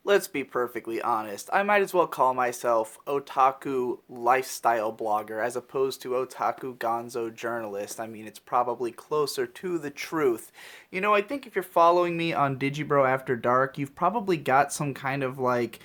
let's be perfectly honest. I might as well call myself Otaku Lifestyle Blogger as opposed to Otaku Gonzo Journalist. I mean, it's probably closer to the truth. You know, I think if you're following me on Digibro After Dark, you've probably got some kind of like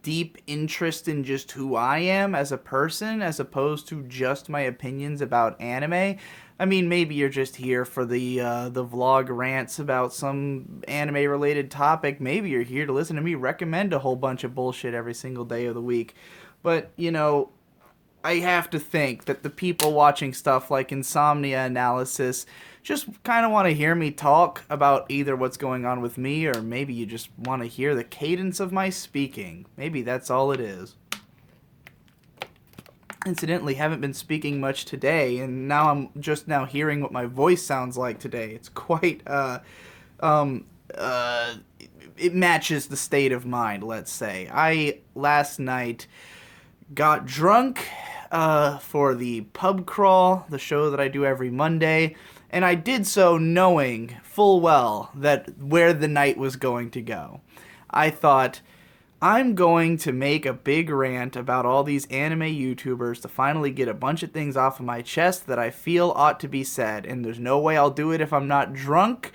deep interest in just who I am as a person as opposed to just my opinions about anime. I mean, maybe you're just here for the vlog rants about some anime related topic. Maybe you're here to listen to me recommend a whole bunch of bullshit every single day of the week. But, you know, I have to think that the people watching stuff like Insomnia Analysis just kind of want to hear me talk about either what's going on with me, or maybe you just want to hear the cadence of my speaking. Maybe that's all it is. Incidentally, haven't been speaking much today, and now I'm just now hearing what my voice sounds like today. It's quite, um, uh, it matches the state of mind, let's say. I, last night, got drunk, for the pub crawl, the show that I do every Monday, and I did so knowing full well that where the night was going to go. I thought, I'm going to make a big rant about all these anime YouTubers to finally get a bunch of things off of my chest that I feel ought to be said, and there's no way I'll do it if I'm not drunk,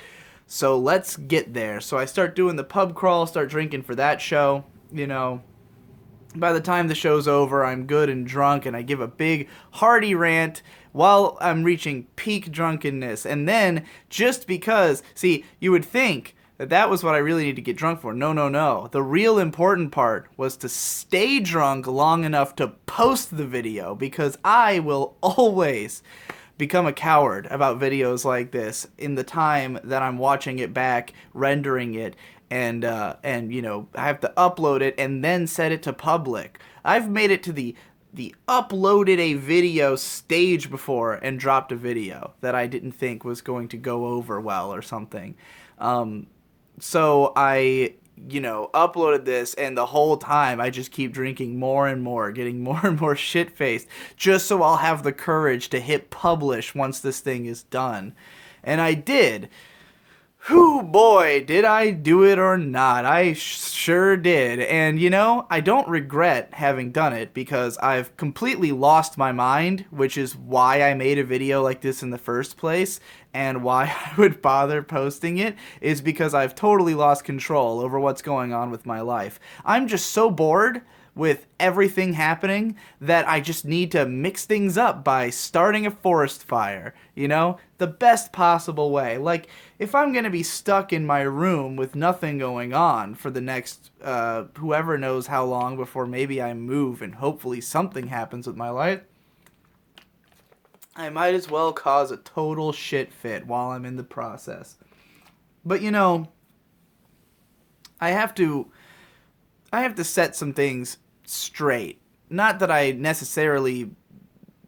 so let's get there. So I start doing the pub crawl, start drinking for that show, you know. By the time the show's over, I'm good and drunk, and I give a big, hearty rant while I'm reaching peak drunkenness. And then, just because, see, you would think that was what I really need to get drunk for. No, no, no. The real important part was to stay drunk long enough to post the video, because I will always become a coward about videos like this in the time that I'm watching it back, rendering it, and you know, I have to upload it and then set it to public. I've made it to the uploaded a video stage before and dropped a video that I didn't think was going to go over well or something. So I, you know, uploaded this, and the whole time I just keep drinking more and more, getting more and more shit-faced, just so I'll have the courage to hit publish once this thing is done. And I did. Whew, boy, did I do it or not. I sure did. And, you know, I don't regret having done it, because I've completely lost my mind, which is why I made a video like this in the first place, and why I would bother posting it, is because I've totally lost control over what's going on with my life. I'm just so bored with everything happening that I just need to mix things up by starting a forest fire, you know? The best possible way. Like, if I'm gonna be stuck in my room with nothing going on for the next, whoever knows how long before maybe I move and hopefully something happens with my life, I might as well cause a total shit fit while I'm in the process. But, you know, I have to set some things straight. Not that I necessarily,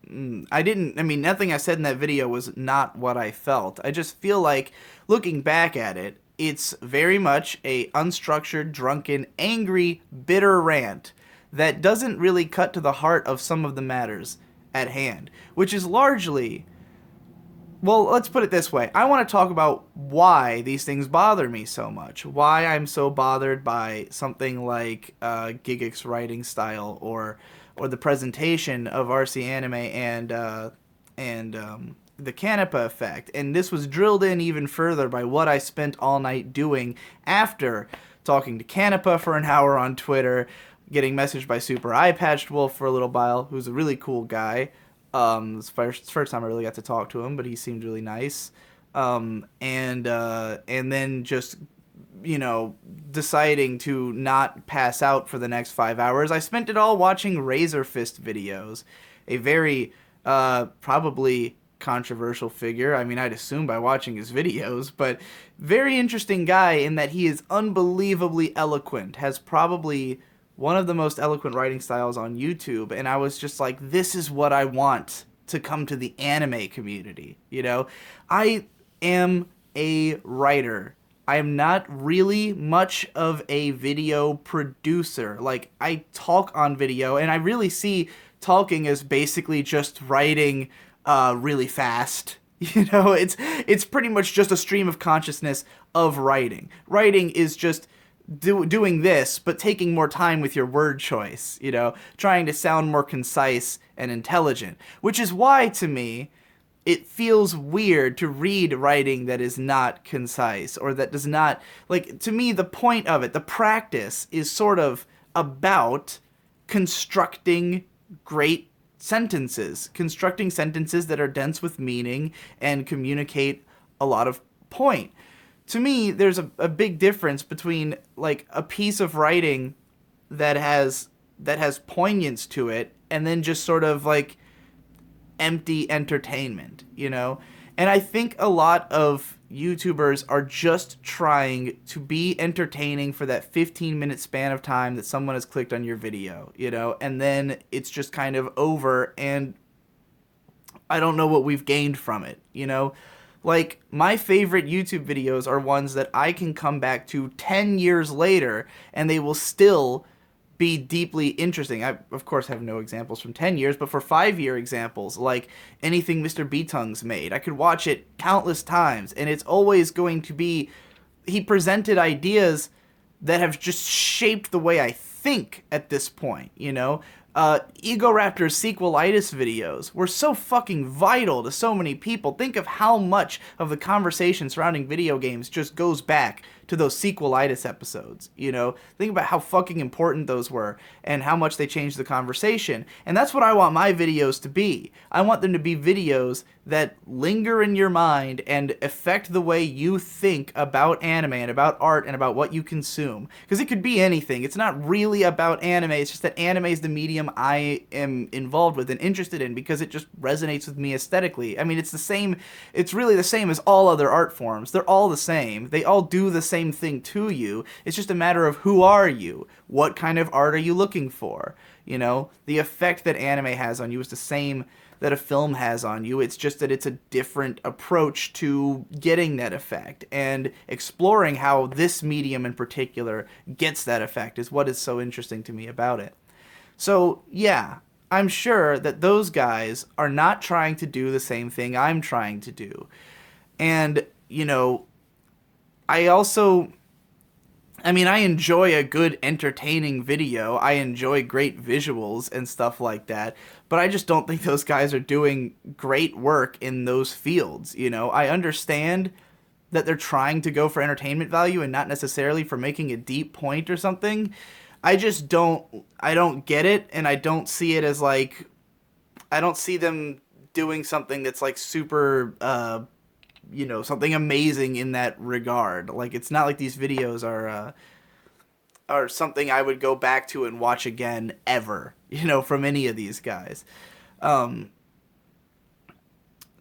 nothing I said in that video was not what I felt. I just feel like, looking back at it, it's very much a unstructured, drunken, angry, bitter rant that doesn't really cut to the heart of some of the matters at hand, which is largely, well, let's put it this way. I want to talk about why these things bother me so much. Why I'm so bothered by something like Gigix writing style, or the presentation of RC anime and the Canepa effect. And this was drilled in even further by what I spent all night doing after talking to Canepa for an hour on Twitter, getting messaged by Super Eye Patched Wolf for a little while, who's a really cool guy. It's the first time I really got to talk to him, but he seemed really nice. And then just, you know, deciding to not pass out for the next 5 hours. I spent it all watching Razor Fist videos, a very, probably controversial figure. I mean, I'd assume by watching his videos, but very interesting guy in that he is unbelievably eloquent, has probably one of the most eloquent writing styles on YouTube, and I was just like, this is what I want to come to the anime community, you know? I am a writer. I am not really much of a video producer. Like, I talk on video, and I really see talking as basically just writing really fast. You know, it's pretty much just a stream of consciousness of writing. Writing is just doing this, but taking more time with your word choice, trying to sound more concise and intelligent, which is why, to me, it feels weird to read writing that is not concise or that does not, like, to me, the point of it, the practice is sort of about constructing great constructing sentences that are dense with meaning and communicate a lot of point. To me, there's a big difference between, like, a piece of writing that has poignance to it and then just sort of like empty entertainment, And I think a lot of YouTubers are just trying to be entertaining for that 15-minute span of time that someone has clicked on your video, and then it's just kind of over, and I don't know what we've gained from it, Like, my favorite YouTube videos are ones that I can come back to 10 years later, and they will still be deeply interesting. I, of course, have no examples from 10 years, but for 5-year examples, like anything Mr. Beatung's made, I could watch it countless times, and it's always going to be, he presented ideas that have just shaped the way I think at this point, Egoraptor's sequelitis videos were so fucking vital to so many people. Think of how much of the conversation surrounding video games just goes back to those sequelitis episodes, Think about how fucking important those were and how much they changed the conversation. And that's what I want my videos to be. I want them to be videos that linger in your mind and affect the way you think about anime and about art and about what you consume. Because it could be anything. It's not really about anime. It's just that anime is the medium I am involved with and interested in because it just resonates with me aesthetically. I mean, it's really the same as all other art forms. They're all the same. They all do the same thing to you. It's just a matter of who are you? What kind of art are you looking for? The effect that anime has on you is the same that a film has on you. It's just that it's a different approach to getting that effect, and exploring how this medium in particular gets that effect is what is so interesting to me about it. So, yeah, I'm sure that those guys are not trying to do the same thing I'm trying to do. And, I enjoy a good entertaining video. I enjoy great visuals and stuff like that. But I just don't think those guys are doing great work in those fields. I understand that they're trying to go for entertainment value and not necessarily for making a deep point or something. I don't get it, and I don't see it as like, I don't see them doing something that's like super, something amazing in that regard. Like, it's not like these videos are something I would go back to and watch again ever, from any of these guys.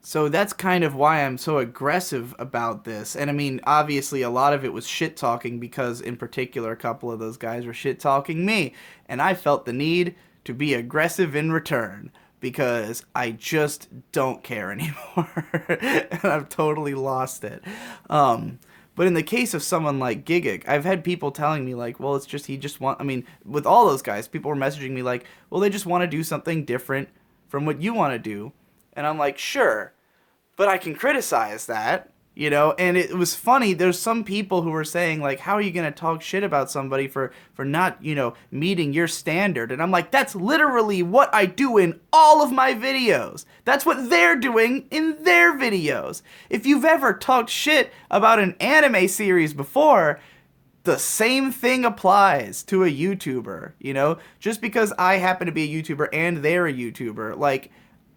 So that's kind of why I'm so aggressive about this. And obviously a lot of it was shit talking because in particular a couple of those guys were shit talking me, and I felt the need to be aggressive in return. Because I just don't care anymore. And I've totally lost it. But in the case of someone like Gigic, I've had people telling me, like, well, it's just, with all those guys, people were messaging me like, well, they just want to do something different from what you want to do. And I'm like, sure, but I can criticize that, and it was funny. There's some people who were saying, like, how are you going to talk shit about somebody for not, meeting your standard? And I'm like, that's literally what I do in all of my videos. That's what they're doing in their videos. If you've ever talked shit about an anime series before, the same thing applies to a YouTuber, Just because I happen to be a YouTuber and they're a YouTuber, like,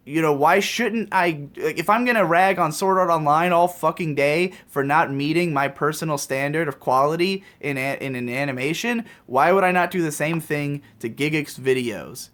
why shouldn't I, if I'm going to rag on Sword Art Online all fucking day for not meeting my personal standard of quality in an animation, why would I not do the same thing to Gigic's videos,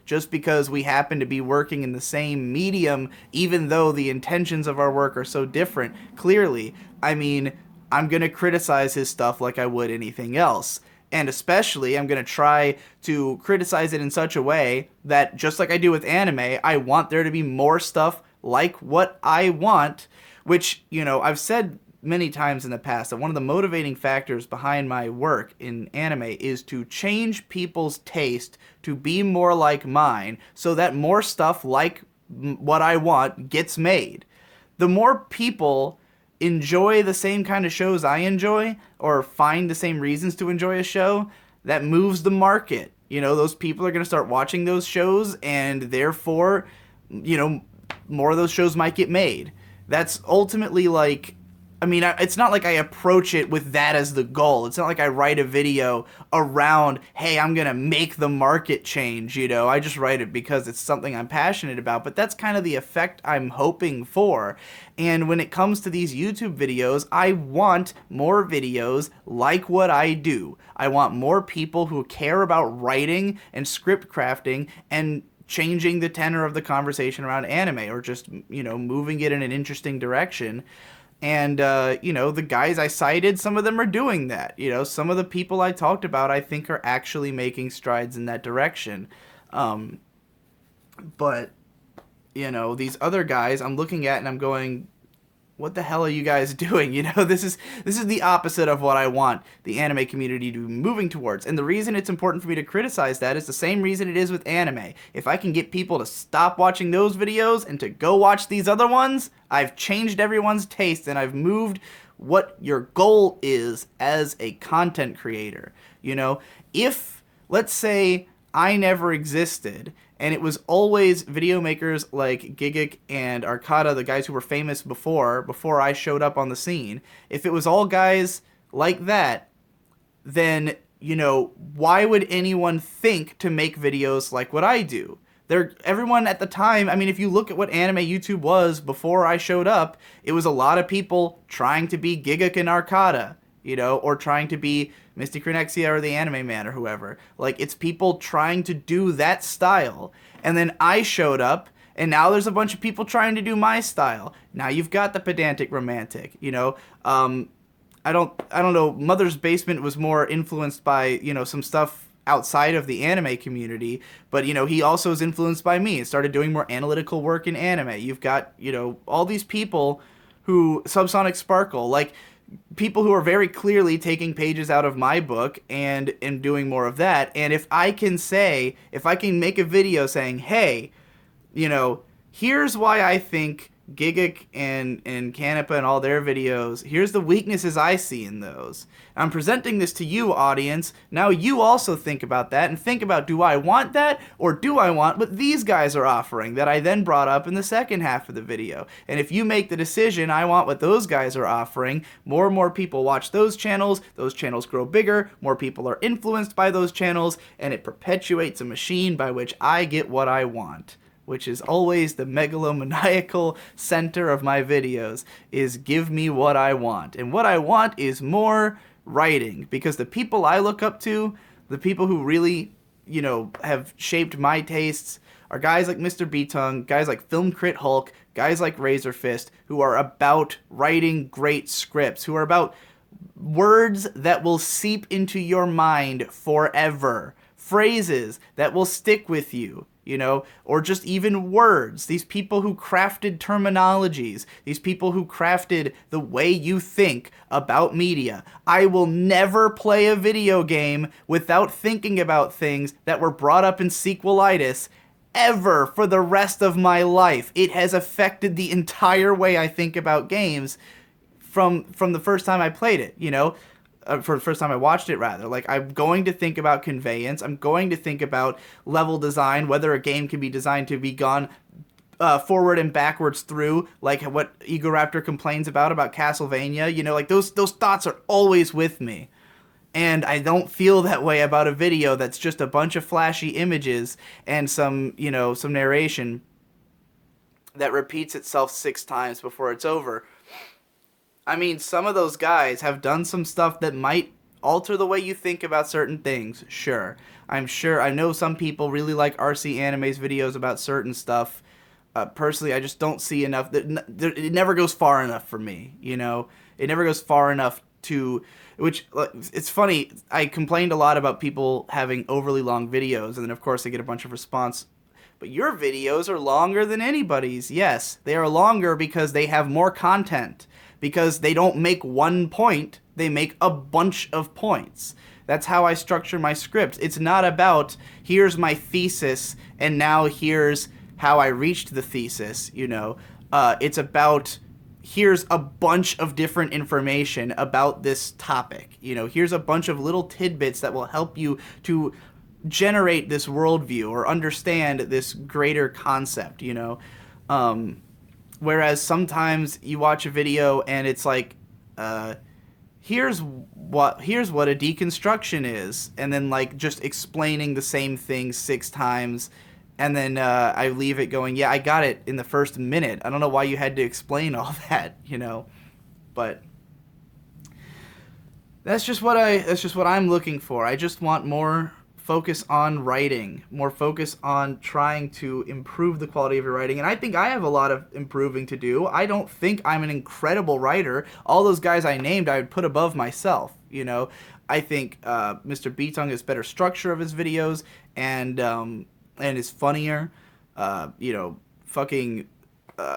just because we happen to be working in the same medium, even though the intentions of our work are so different, clearly. I'm going to criticize his stuff like I would anything else. And especially, I'm going to try to criticize it in such a way that, just like I do with anime, I want there to be more stuff like what I want, which, I've said many times in the past that one of the motivating factors behind my work in anime is to change people's taste to be more like mine so that more stuff like what I want gets made. The more people enjoy the same kind of shows I enjoy, or find the same reasons to enjoy a show, that moves the market. You know, those people are going to start watching those shows, and therefore, you know, more of those shows might get made. That's ultimately like, I mean, it's not like I approach it with that as the goal. It's not like I write a video around, hey, I'm going to make the market change, you know. I just write it because it's something I'm passionate about. But that's kind of the effect I'm hoping for. And when it comes to these YouTube videos, I want more videos like what I do. I want more people who care about writing and script crafting and changing the tenor of the conversation around anime, or just, you know, moving it in an interesting direction. And, you know, the guys I cited, some of them are doing that. You know, some of the people I talked about, I think, are actually making strides in that direction. But, you know, these other guys I'm looking at and I'm going, what the hell are you guys doing? You know, this is the opposite of what I want the anime community to be moving towards. And the reason it's important for me to criticize that is the same reason it is with anime. If I can get people to stop watching those videos and to go watch these other ones, I've changed everyone's taste and I've moved what your goal is as a content creator. You know, if, let's say, I never existed, and it was always video makers like Gigic and Arcada, the guys who were famous before I showed up on the scene. If it was all guys like that, then, you know, why would anyone think to make videos like what I do? Everyone at the time, I mean, if you look at what anime YouTube was before I showed up, it was a lot of people trying to be Gigic and Arcada, you know, or trying to be Misty Cronexia or the Anime Man or whoever. Like, it's people trying to do that style. And then I showed up, and now there's a bunch of people trying to do my style. Now you've got the pedantic romantic, you know. I don't know, Mother's Basement was more influenced by, you know, some stuff outside of the anime community, but, you know, he also is influenced by me and started doing more analytical work in anime. You've got, you know, all these people who, Subsonic Sparkle, like, people who are very clearly taking pages out of my book and doing more of that. And if I can make a video saying, hey, you know, here's why I think Gigic and Canepa and all their videos, here's the weaknesses I see in those. I'm presenting this to you, audience. Now you also think about that and think about, do I want that, or do I want what these guys are offering that I then brought up in the second half of the video? And if you make the decision, I want what those guys are offering, more and more people watch those channels grow bigger, more people are influenced by those channels, and it perpetuates a machine by which I get what I want, which is always the megalomaniacal center of my videos, is give me what I want. And what I want is more writing, because the people I look up to, the people who really, you know, have shaped my tastes, are guys like Mr. B-Tongue, guys like Film Crit Hulk, guys like Razor Fist, who are about writing great scripts, who are about words that will seep into your mind forever, phrases that will stick with you, you know, or just even words. These people who crafted terminologies, these people who crafted the way you think about media. I will never play a video game without thinking about things that were brought up in sequelitis ever for the rest of my life. It has affected the entire way I think about games from the first time I played it, you know. For the first time I watched it, rather. Like, I'm going to think about conveyance. I'm going to think about level design, whether a game can be designed to be gone forward and backwards through, like what Egoraptor complains about Castlevania. You know, like, those thoughts are always with me. And I don't feel that way about a video that's just a bunch of flashy images and some, you know, some narration that repeats itself 6 times before it's over. I mean, some of those guys have done some stuff that might alter the way you think about certain things, sure. I know some people really like RC Anime's videos about certain stuff. Personally, I just don't see enough. It never goes far enough for me, you know? It never goes far enough to... Which, it's funny, I complained a lot about people having overly long videos, and then, of course, I get a bunch of response. But your videos are longer than anybody's. Yes, they are longer because they have more content. Because they don't make one point, they make a bunch of points. That's how I structure my script. It's not about, here's my thesis, and now here's how I reached the thesis, you know. It's about here's a bunch of different information about this topic. Here's a bunch of little tidbits that will help you to generate this worldview or understand this greater concept, whereas sometimes you watch a video and it's like, here's what a deconstruction is, and then like just explaining the same thing 6 times, and then I leave it going, yeah, I got it in the first minute. I don't know why you had to explain all that, but that's just what I'm looking for. I just want more focus on writing, more focus on trying to improve the quality of your writing. And I think I have a lot of improving to do. I don't think I'm an incredible writer. All those guys I named, I would put above myself. I think Mr. Beatung has better structure of his videos and is funnier. Fucking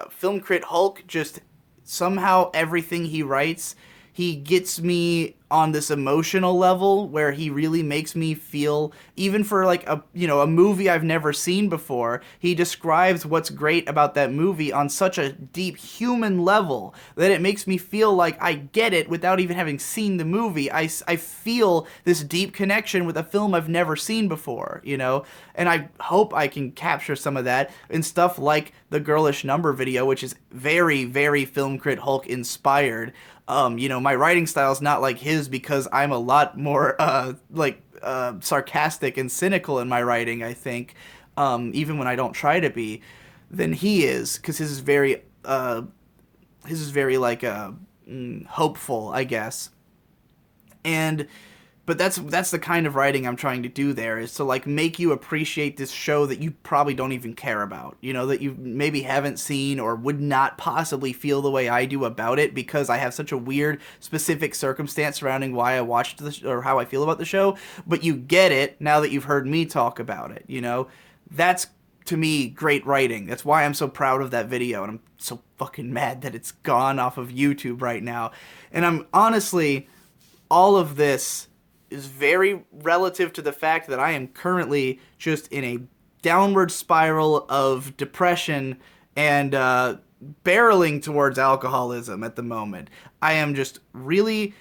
Film Crit Hulk, just somehow everything he writes, he gets me on this emotional level where he really makes me feel, even for like a movie I've never seen before, he describes what's great about that movie on such a deep human level that it makes me feel like I get it without even having seen the movie. I feel this deep connection with a film I've never seen before, and I hope I can capture some of that in stuff like the Girlish Number video, which is very, very Film Crit Hulk inspired. My writing style is not like his because I'm a lot more sarcastic and cynical in my writing, I think, even when I don't try to be, than he is, because his is very hopeful, I guess. But that's the kind of writing I'm trying to do there, is to like make you appreciate this show that you probably don't even care about, that you maybe haven't seen or would not possibly feel the way I do about it because I have such a weird specific circumstance surrounding why I watched or how I feel about the show, but you get it now that you've heard me talk about it, That's, to me, great writing. That's why I'm so proud of that video, and I'm so fucking mad that it's gone off of YouTube right now. And I'm honestly, all of this is very relative to the fact that I am currently just in a downward spiral of depression and barreling towards alcoholism at the moment. I am just really...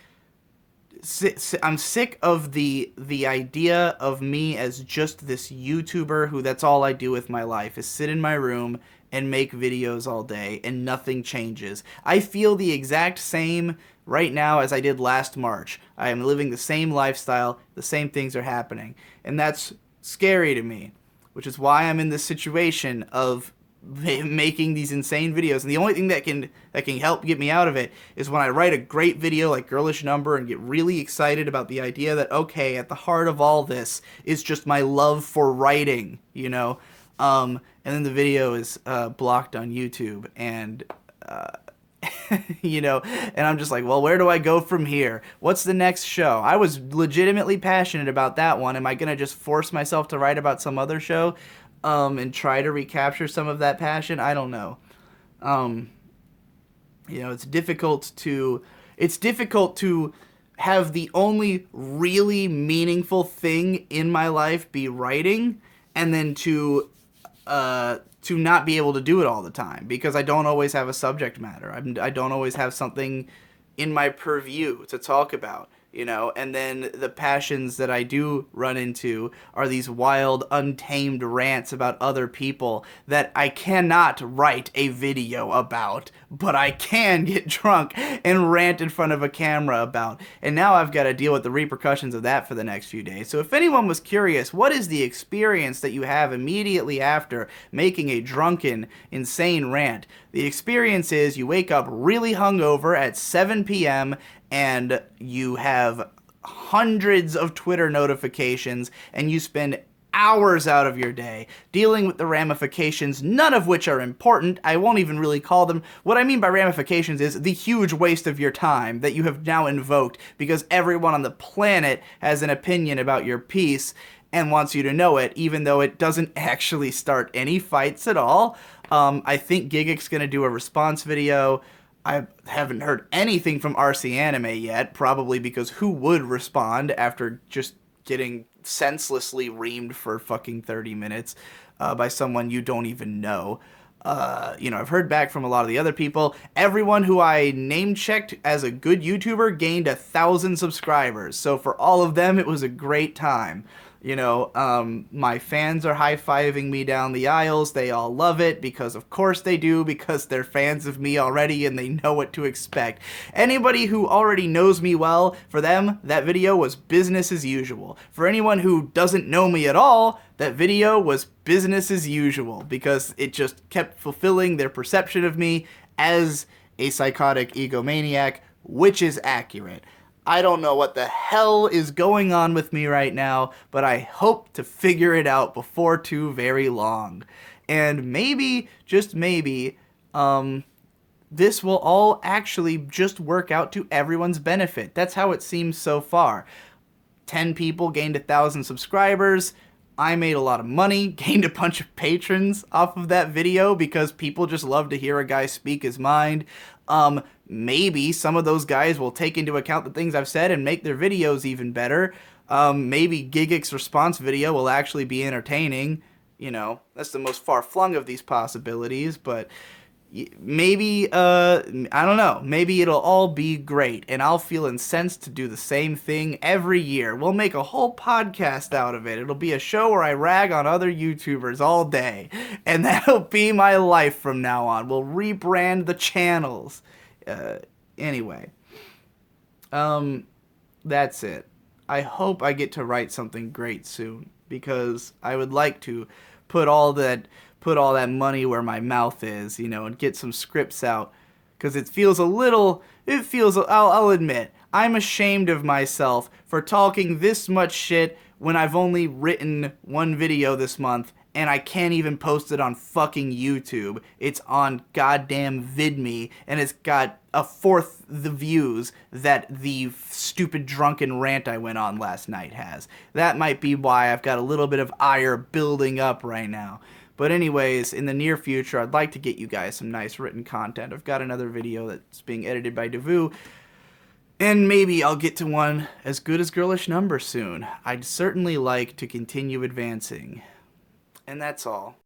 I'm sick of the idea of me as just this YouTuber who that's all I do with my life, is sit in my room and make videos all day and nothing changes. I feel the exact same right now as I did last March. I am living the same lifestyle, the same things are happening, and that's scary to me, which is why I'm in this situation of making these insane videos. And the only thing that can help get me out of it is when I write a great video like Girlish Number and get really excited about the idea that, okay, at the heart of all this is just my love for writing, and then the video is blocked on YouTube, and and I'm just like, well, where do I go from here? What's the next show? I was legitimately passionate about that one. Am I going to just force myself to write about some other show and try to recapture some of that passion? I don't know. It's difficult to have the only really meaningful thing in my life be writing, and then to not be able to do it all the time because I don't always have a subject matter. I don't always have something in my purview to talk about, and then the passions that I do run into are these wild, untamed rants about other people that I cannot write a video about, but I can get drunk and rant in front of a camera about. And now I've got to deal with the repercussions of that for the next few days. So if anyone was curious, what is the experience that you have immediately after making a drunken, insane rant? The experience is you wake up really hungover at 7 p.m., and you have hundreds of Twitter notifications, and you spend hours out of your day dealing with the ramifications, none of which are important. I won't even really call them. What I mean by ramifications is the huge waste of your time that you have now invoked because everyone on the planet has an opinion about your piece and wants you to know it, even though it doesn't actually start any fights at all. I think Gigic's going to do a response video. I haven't heard anything from RC Anime yet, probably because who would respond after just getting senselessly reamed for fucking 30 minutes by someone you don't even know? I've heard back from a lot of the other people. Everyone who I name checked as a good YouTuber gained 1,000 subscribers. So for all of them, it was a great time. My fans are high-fiving me down the aisles. They all love it because of course they do, because they're fans of me already and they know what to expect. Anybody who already knows me well, for them, that video was business as usual. For anyone who doesn't know me at all, that video was business as usual because it just kept fulfilling their perception of me as a psychotic egomaniac, which is accurate. I don't know what the hell is going on with me right now, but I hope to figure it out before too very long. And maybe, just maybe, this will all actually just work out to everyone's benefit. That's how it seems so far. 10 people gained 1,000 subscribers. I made a lot of money, gained a bunch of patrons off of that video because people just love to hear a guy speak his mind. Maybe some of those guys will take into account the things I've said and make their videos even better. Maybe Gigic's response video will actually be entertaining. That's the most far-flung of these possibilities, but maybe, I don't know, maybe it'll all be great, and I'll feel incensed to do the same thing every year. We'll make a whole podcast out of it. It'll be a show where I rag on other YouTubers all day, and that'll be my life from now on. We'll rebrand the channels. Anyway, that's it. I hope I get to write something great soon, because I would like to put all that money where my mouth is, and get some scripts out, because I'll admit, I'm ashamed of myself for talking this much shit when I've only written one video this month, and I can't even post it on fucking YouTube. It's on goddamn VidMe, and it's got a fourth the views that the stupid drunken rant I went on last night has. That might be why I've got a little bit of ire building up right now. But anyways, in the near future, I'd like to get you guys some nice written content. I've got another video that's being edited by Devu, and maybe I'll get to one as good as Girlish Number soon. I'd certainly like to continue advancing. And that's all.